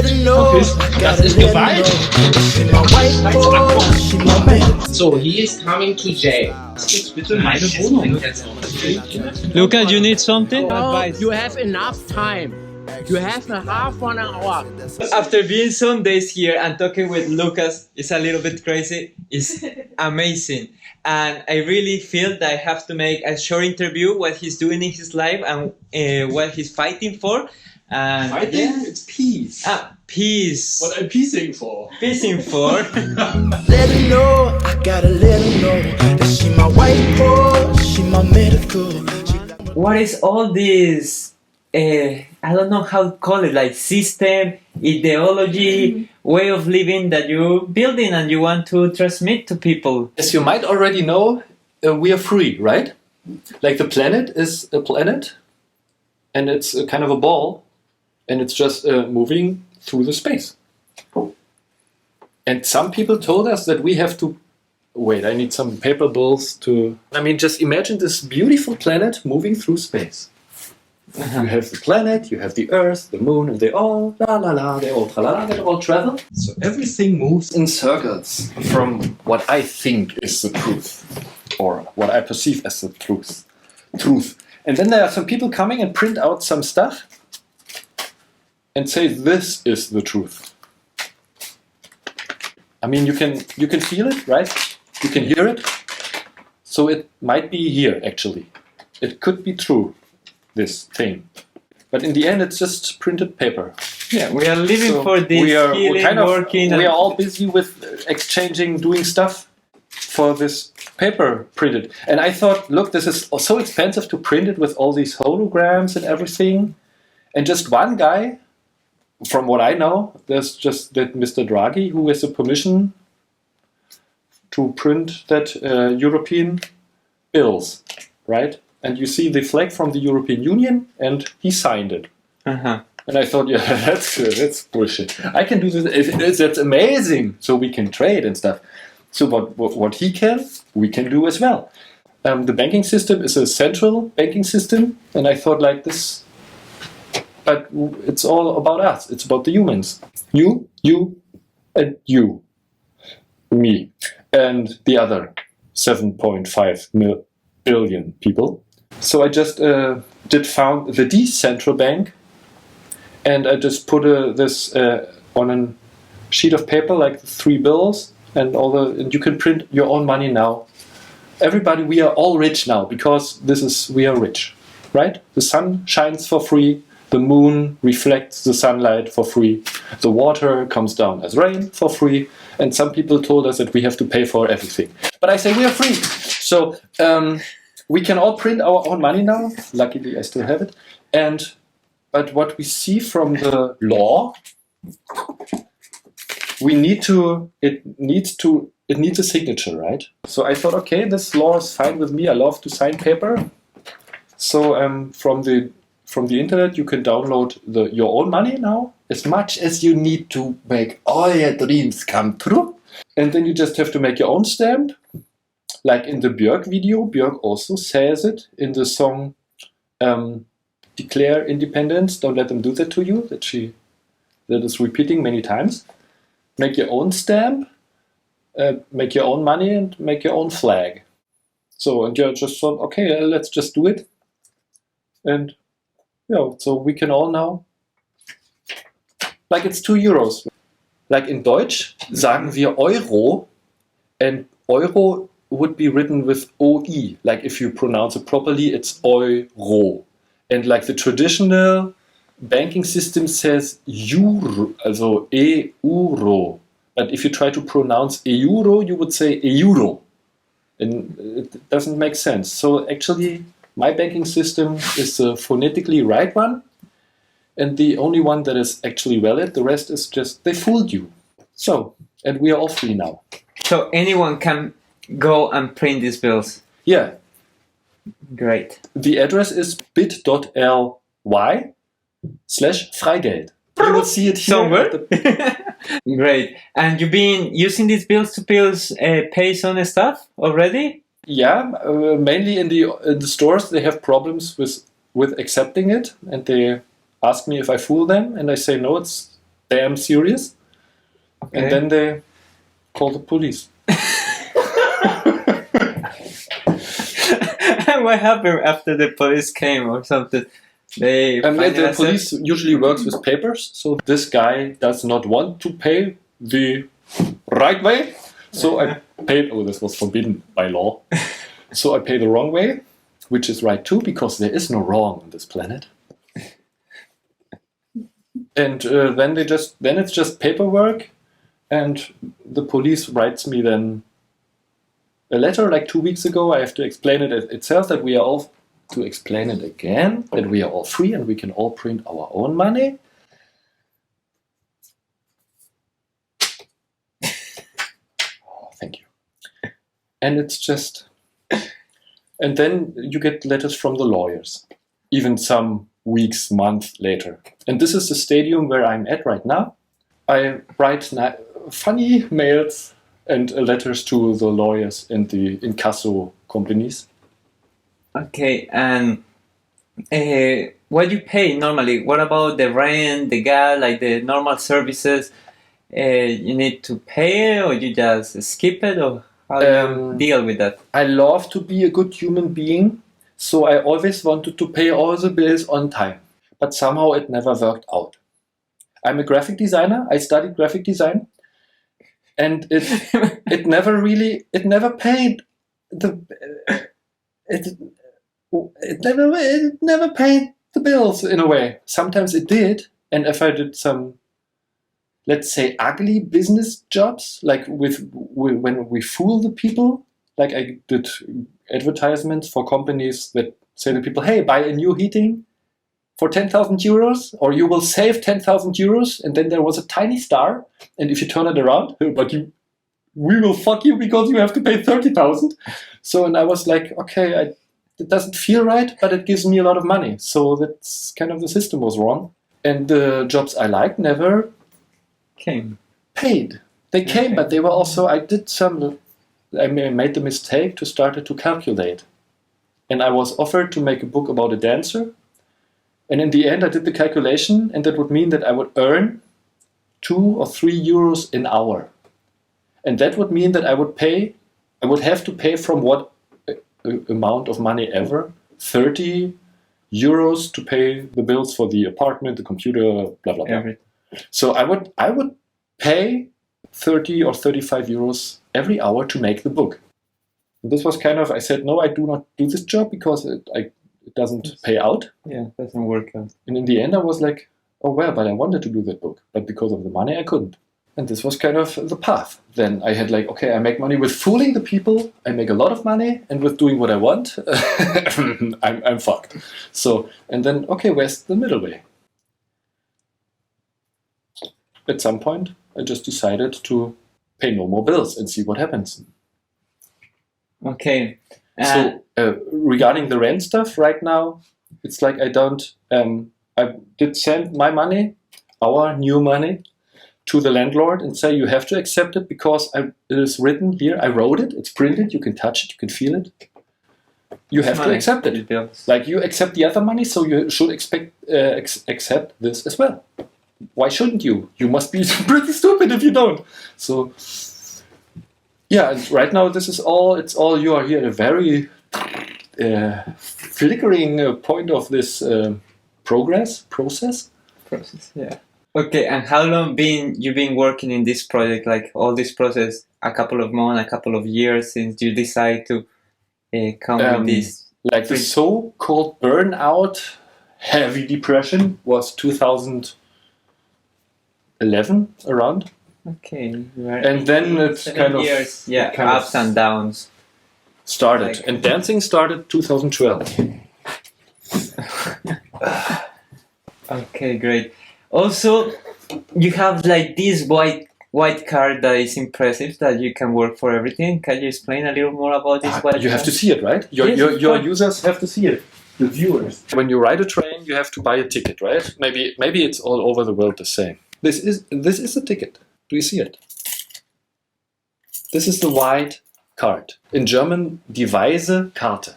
let her know. Das ist Gewalt. So, he is coming to jail. Jetzt bitte meine Wohnung. Luca, you need something? No, you have enough time. You have a half 1 hour. After being some days here and talking with Lucas, it's a little bit crazy. It's amazing. And I really feel that I have to make a short interview what he's doing in his life and what he's fighting for. And Fighting? Yeah. It's peace. Peace. What I'm peacing for. Peacing for. Let her know, I gotta let her know that she my white horse, she my medical. What is all this? I don't know how to call it, like system, ideology, way of living that you're building and you want to transmit to people. As you might already know, we are free, right? Like the planet is a planet and it's a kind of a ball and it's just moving through the space. And some people told us that we have to... Wait, I need some paper bills to... I mean, just imagine this beautiful planet moving through space. You have the planet, you have the Earth, the Moon, and they all la la la, they all tra la la, they all travel. So everything moves in circles from what I think is the truth, or what I perceive as the truth. And then there are some people coming and print out some stuff and say this is the truth. I mean, you can feel it, right? You can hear it. So it might be here actually. It could be true. This thing, but in the end, it's just printed paper. Yeah, we are living So for this. we are healing, kind of working. we are all busy with exchanging, doing stuff for this paper printed. And I thought, look, this is so expensive to print it with all these holograms and everything. And just one guy, from what I know, there's just that Mr. Draghi who has the permission to print that European bills, right? And you see the flag from the European Union, and he signed it. And I thought, yeah, that's bullshit. I can do this. That's amazing. So we can trade and stuff. So what he can, we can do as well. The banking system is a central banking system, and I thought like this. But it's all about us. It's about the humans. You, and you, me, and the other 7.5 billion people. So I just found the decentral bank, and I just put this on a sheet of paper, like 3 bills, and and you can print your own money now. Everybody, we are all rich now because we are rich, right? The sun shines for free, the moon reflects the sunlight for free, the water comes down as rain for free, and some people told us that we have to pay for everything. But I say we are free, so. We can all print our own money now. Luckily, I still have it. But what we see from the law, it needs a signature, right? So I thought, okay, this law is fine with me. I love to sign paper. So from the internet, you can download your own money now, as much as you need to make all your dreams come true. And then you just have to make your own stamp. Like in the Björk video, Björk also says it in the song Declare Independence, Don't Let Them Do That to You, that is repeating many times. Make your own stamp, make your own money, and make your own flag. So, and you just thought, okay, let's just do it. And, so we can all now, like it's 2 euros. Like in Deutsch sagen wir Euro, and Euro would be written with OE. Like if you pronounce it properly, it's Euro. And like the traditional banking system says Euro, also Euro. But if you try to pronounce euro, you would say euro. And it doesn't make sense. So actually, my banking system is the phonetically right one. And the only one that is actually valid, the rest is just, they fooled you. So, and we are all free now. So anyone can go and print these bills? Yeah. Great. The address is bit.ly/Freigeld. You will see it here. Somewhere? Great. And you've been using these bills to pay some stuff already? Yeah, mainly in the stores they have problems with accepting it, and they ask me if I fool them, and I say no, it's damn serious. Okay. And then they call the police. What happened after the police came or something? They The police usually works with papers, so this guy does not want to pay the right way. So I paid, this was forbidden by law. So I pay the wrong way, which is right too, because there is no wrong on this planet. And then it's just paperwork, and the police writes me then a letter like 2 weeks ago. I have to explain it itself that we are all, to explain it again, that we are all free and we can all print our own money. Oh, thank you. And it's just, and then you get letters from the lawyers, even some weeks, months later. And this is the stadium where I'm at right now. I write funny mails and letters to the lawyers and the incasso companies. Okay, and what do you pay normally? What about the rent, the gas, like the normal services? You need to pay or you just skip it, or how do you deal with that? I love to be a good human being, so I always wanted to pay all the bills on time. But somehow it never worked out. I'm a graphic designer. I studied graphic design. And it never paid it never paid the bills in a way. Sometimes it did, and if I did some, let's say, ugly business jobs, like when we fool the people, like I did advertisements for companies that say to people, hey, buy a new heating for 10,000 euros, or you will save 10,000 euros, and then there was a tiny star, and if you turn it around, but we will fuck you because you have to pay 30,000. So, and I was like, okay, it doesn't feel right, but it gives me a lot of money. So that's kind of, the system was wrong. And the jobs I liked never Came. paid. They came, but they were also, I made the mistake to start to calculate. And I was offered to make a book about a dancer. And in the end, I did the calculation, and that would mean that I would earn 2 or 3 euros an hour. And that would mean that I would have to pay from what amount of money ever, 30 euros to pay the bills for the apartment, the computer, blah, blah, blah. Everything. So I would pay 30 or 35 euros every hour to make the book. And this was kind of, I said, no, I do not do this job because it doesn't pay out. Yeah, it doesn't work out. And in the end, I was like, oh, well, but I wanted to do that book. But because of the money, I couldn't. And this was kind of the path. Then I had like, okay, I make money with fooling the people. I make a lot of money. And with doing what I want, I'm fucked. So, and then, okay, where's the middle way? At some point, I just decided to pay no more bills and see what happens. Okay. So regarding the rent stuff right now, it's like I did send my money, our new money, to the landlord and say, you have to accept it because it is written here. I wrote it. It's printed. You can touch it. You can feel it. You have to accept it. Like you accept the other money, so you should accept this as well. Why shouldn't you? You must be pretty stupid if you don't. So, yeah, and right now this is all, you are here at a very flickering point of this process. Yeah. Okay, and how long you been working in this project, like all this process, a couple of months, a couple of years since you decide to come with this? Like the so-called burnout, heavy depression was 2011 around. Okay. And then it's kind of years, ups and downs. Started. And dancing started 2012. Okay, great. Also, you have like this white card that is impressive, that you can work for everything. Can you explain a little more about this white card? You have to see it, right? Your users have to see it. The viewers. When you ride a train, you have to buy a ticket, right? Maybe it's all over the world the same. This is a ticket. Do you see it? This is the white card. In German, die weiße Karte.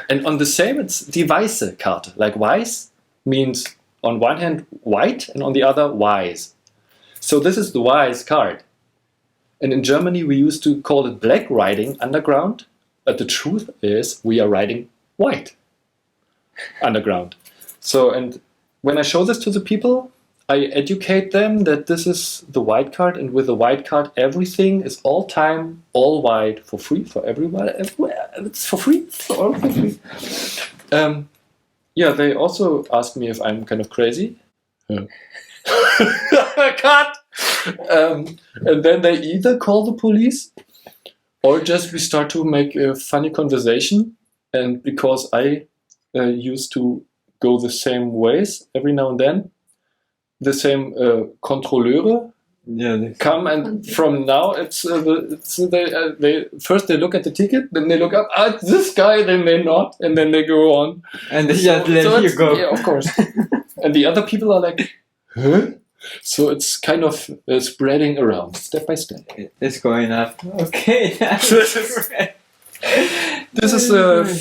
And on the same, it's die weiße Karte. Like weiß means on one hand white and on the other wise. So this is the wise card. And in Germany we used to call it black riding underground, but the truth is we are riding white underground. So, and when I show this to the people, I educate them that this is the white card, and with the white card everything is all time, all white, for free, for everyone, everywhere. It's for free, it's all for free. Yeah, they also ask me if I'm kind of crazy. Yeah. Cut! And then they either call the police or just we start to make a funny conversation. And because I used to go the same ways every now and then, the same controlleure come, and from now they first they look at the ticket, then they look up at this guy, then they not, and then they go on, and they just let you go. Yeah, of course. And the other people are like, huh? So it's kind of spreading around step by step. It's going up. Okay. This is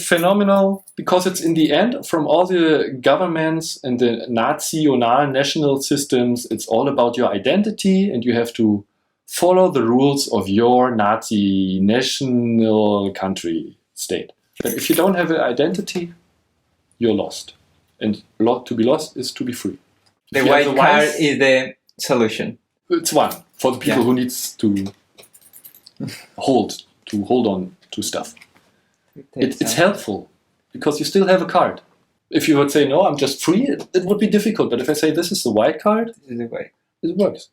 phenomenal because it's in the end, from all the governments and the national national systems, it's all about your identity, and you have to follow the rules of your Nazi national country state. But if you don't have an identity, you're lost. And to be lost is to be free. The white card is the solution. It's one for the people who needs to hold on to stuff. It's helpful because you still have a card. If you would say, no, I'm just free, it would be difficult. But if I say this is the white card, this is the way. It works.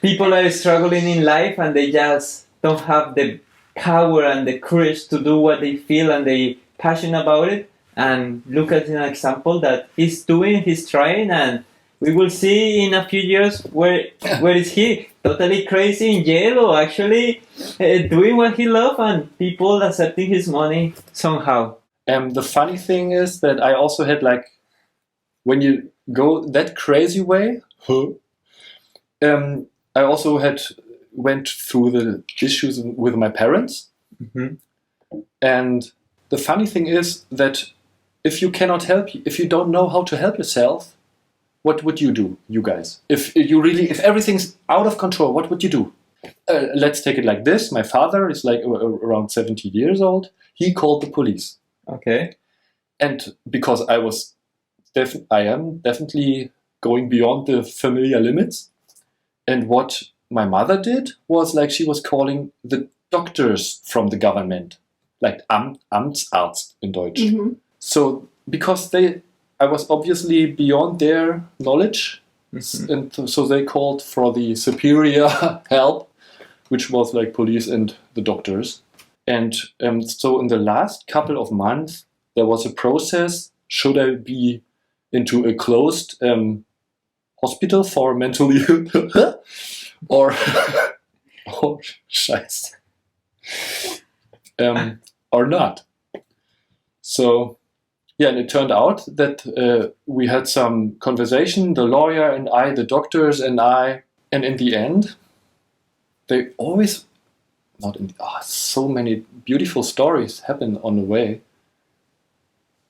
People are struggling in life and they just don't have the power and the courage to do what they feel and they passionate about it. And look at an example that he's trying, and we will see in a few years where is he, totally crazy in jail or actually doing what he loves and people accepting his money somehow. The funny thing is that I also had, like, when you go that crazy way, I also went through the issues with my parents. Mm-hmm. And the funny thing is that if you cannot help, if you don't know how to help yourself, what would you do, you guys? If everything's out of control, what would you do? Let's take it like this. My father is like around 70 years old. He called the police. Okay. And because I am definitely going beyond the familiar limits. And what my mother did was, like, she was calling the doctors from the government, like Amtsarzt in Deutsch. Mm-hmm. So because I was obviously beyond their knowledge, Mm-hmm. and so they called for the superior help, which was like police and the doctors. And so in the last couple of months, there was a process. Should I be into a closed hospital for mentally ill? Or oh, scheiße. Or not. So yeah, and it turned out that we had some conversation, the lawyer and I, the doctors and I, and in the end, they always, so many beautiful stories happen on the way,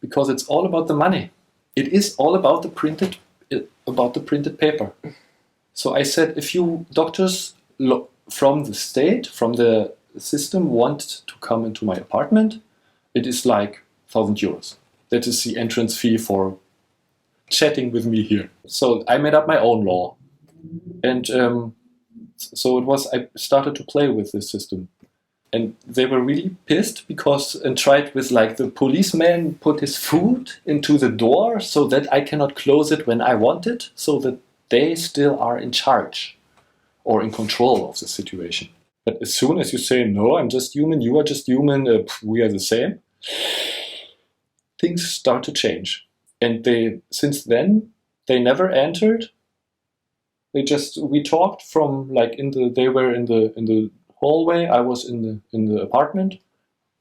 because it's all about the money. It is all about the printed paper. So I said, if you doctors from the state, from the system, want to come into my apartment, it is like 1,000 euros. That is the entrance fee for chatting with me here. So I made up my own law. And I started to play with this system. And they were really pissed and tried with, like, the policeman put his foot into the door so that I cannot close it when I want it, so that they still are in charge or in control of the situation. But as soon as you say, no, I'm just human, you are just human, we are the same, things start to change. And since then, they never entered. We talked from, like, they were in the hallway, I was in the apartment,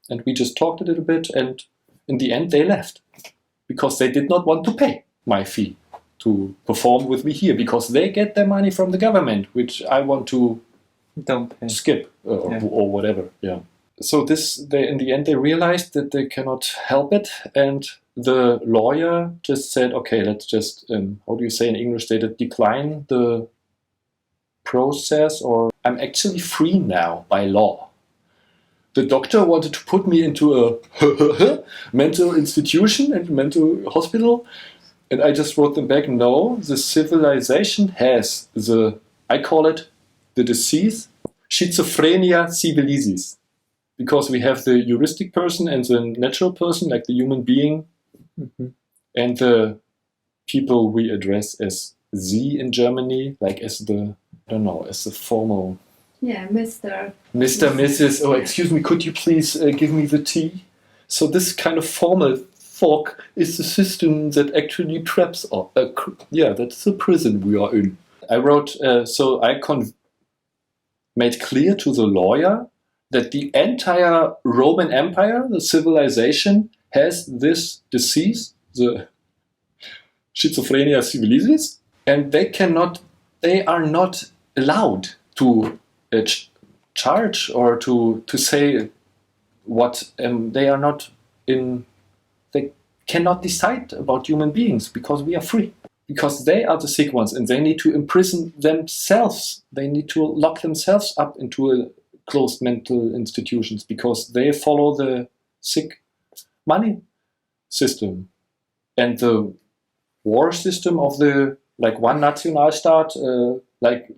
and we just talked a little bit, and in the end they left because they did not want to pay my fee to perform with me here, because they get their money from the government, which I want to skip or whatever. Yeah. So in the end they realized that they cannot help it, and the lawyer just said, okay, let's just how do you say in English, they decline the process, or I'm actually free now by law. The doctor wanted to put me into a mental institution and mental hospital, and I just wrote them back, no, the civilization has the, I call it the disease, schizophrenia civilisis. Because we have the heuristic person and the natural person, like the human being, and the people we address as Sie in Germany, like as the, I don't know, as the formal... Yeah, Mr. Mrs. Oh, excuse me, could you please give me the tea? So this kind of formal talk is the system that actually traps us. Yeah, that's the prison we are in. I wrote, so I made clear to the lawyer that the entire Roman Empire, the civilization, has this disease, the schizophrenia civilisis, and they are not allowed to charge or to say what they are not in. They cannot decide about human beings because we are free. Because they are the sick ones and they need to imprison themselves. They need to lock themselves up into a closed mental institutions because they follow the sick money system and the war system of the like one Nationalstaat like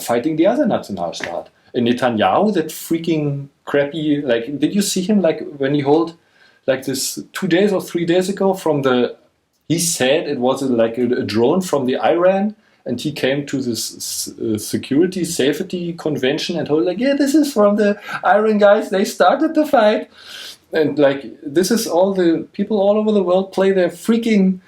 fighting the other Nationalstaat. And Netanyahu, that freaking crappy, like, did you see him like when he hold like this 2 days or 3 days ago from the, he said it was like a drone from the Iran. And he came to this security safety convention and told like, yeah, this is from the Iran guys. They started the fight, and like this is all the people all over the world play their freaking.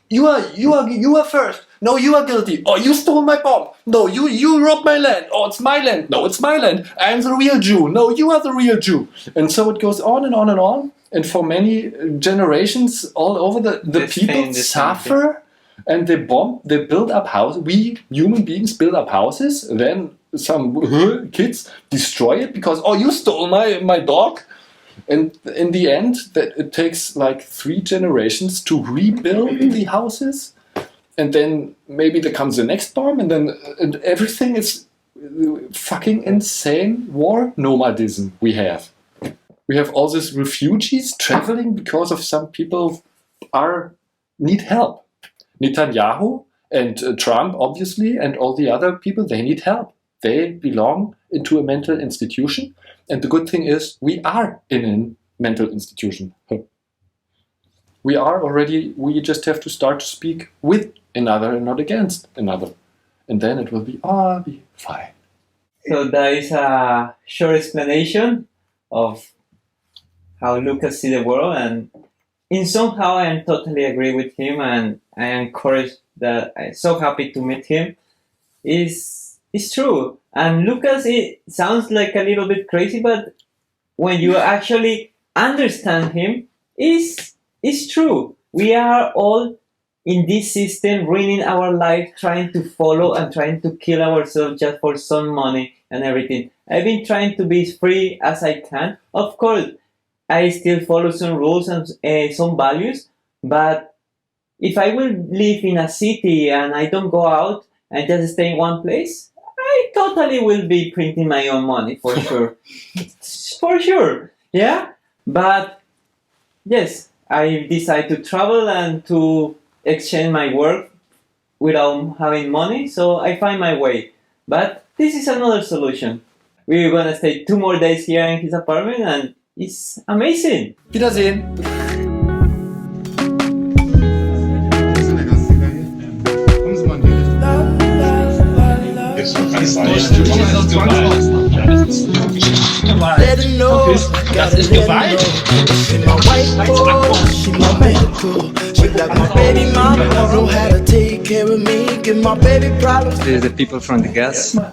You are first. No, you are guilty. Oh, you stole my bomb. No, you robbed my land. Oh, it's my land. No, it's my land. I'm the real Jew. No, you are the real Jew. And so it goes on and on and on. And for many generations, all over the people suffer. And they build up houses. We human beings build up houses. Then some kids destroy it because, oh, you stole my dog. And in the end, that it takes like 3 generations to rebuild the houses. And then maybe there comes the next bomb. And everything is fucking insane war nomadism we have. We have all these refugees traveling because of some people need help. Netanyahu and Trump, obviously, and all the other people, they need help. They belong into a mental institution. And the good thing is we are in a mental institution. We are already, we just have to start to speak with another and not against another. And then it will be fine. So that is a short explanation of how Lucas sees the world, and in somehow I am totally agree with him, and I am encouraged that I'm so happy to meet him. It's true. And Lucas, it sounds like a little bit crazy, but when you actually understand him, it's true. We are all in this system, ruining our life, trying to follow and trying to kill ourselves just for some money and everything. I've been trying to be as free as I can. Of course, I still follow some rules and some values, but if I will live in a city and I don't go out and just stay in one place, I totally will be printing my own money for sure. For sure, yeah? But yes, I decide to travel and to exchange my work without having money, so I find my way. But this is another solution. We're gonna stay 2 more days here in his apartment, and it's amazing. Wiedersehen. Let her know, Das ist Gewalt. she my white boy, she my medical. She like my baby mama, know how to take care of me, give my baby problems. This is the people from the gas. I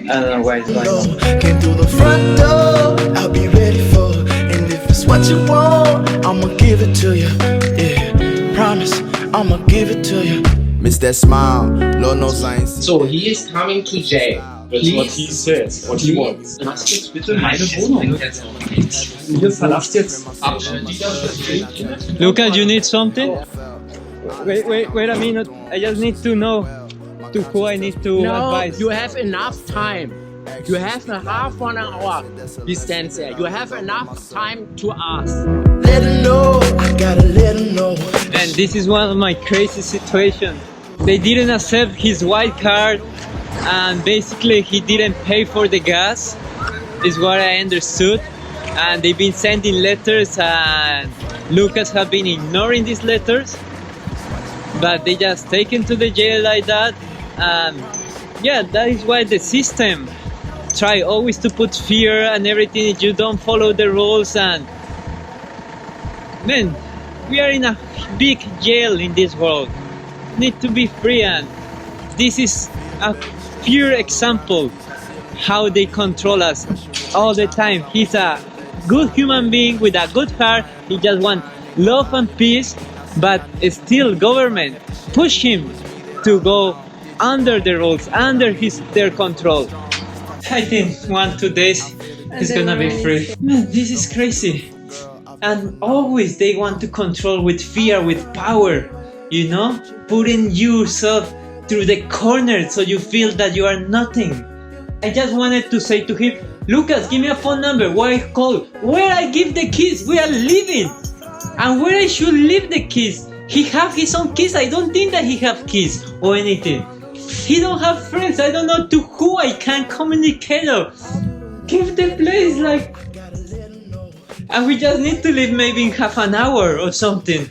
don't know why it's like that. Came through the front door, I'll be ready for it. And if it's what you want, I'ma give it to you. Yeah, promise, I'ma give it to you. Miss that smile, Lord knows I ain't seen. So, he is coming to jail. That's what he says, what he wants. Lasst jetzt bitte meine Wohnung. Ihr verlasst jetzt Lucas, you need something? Wait a minute. I just need to know. to who I need to No, advise. you have enough time. You have a half 1 hour distance there. You have enough time to ask. Let her know, I gotta let her know. And this is one of my crazy situations. They didn't accept his white card, and basically he didn't pay for the gas, is what I understood. And they've been sending letters, and Lucas have been ignoring these letters, but they just take him to the jail like that. And yeah, that is why the system try always to put fear and everything if you don't follow the rules. And man, we are in a big jail in this world. Need to be free, and this is a pure example how they control us all the time. He's a good human being with a good heart. He just wants love and peace, but still government push him to go under the rules, under their control. I think 1-2 days he's gonna be free. Man, this is crazy. And always they want to control with fear, with power, you know, putting yourself through the corner so you feel that you are nothing. I just wanted to say to him, Lucas, give me a phone number where I call, where I give the keys, we are leaving, and where I should leave the keys. He have his own keys. I don't think that he have keys or anything. He don't have friends. I don't know to who I can communicate. Give the place like, and we just need to leave maybe in half an hour or something.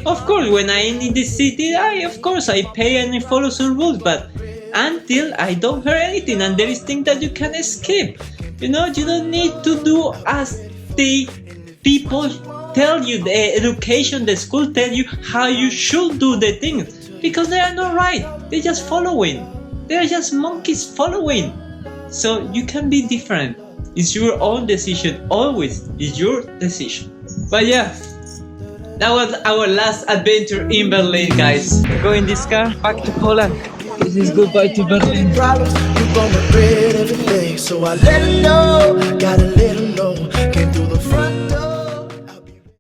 Of course, when I am in the city, I pay and I follow some rules, but until I don't hear anything, and there is things that you can escape. You know, you don't need to do as the people tell you, the education, the school tell you how you should do the things, because they are not right. They're just following. They are just monkeys following. So you can be different. It's your own decision. Always is your decision. But yeah, that was our last adventure in Berlin, guys. Go in this car back to Poland. This is goodbye to Berlin. Problems, you gon' regret everything. So I let her know, gotta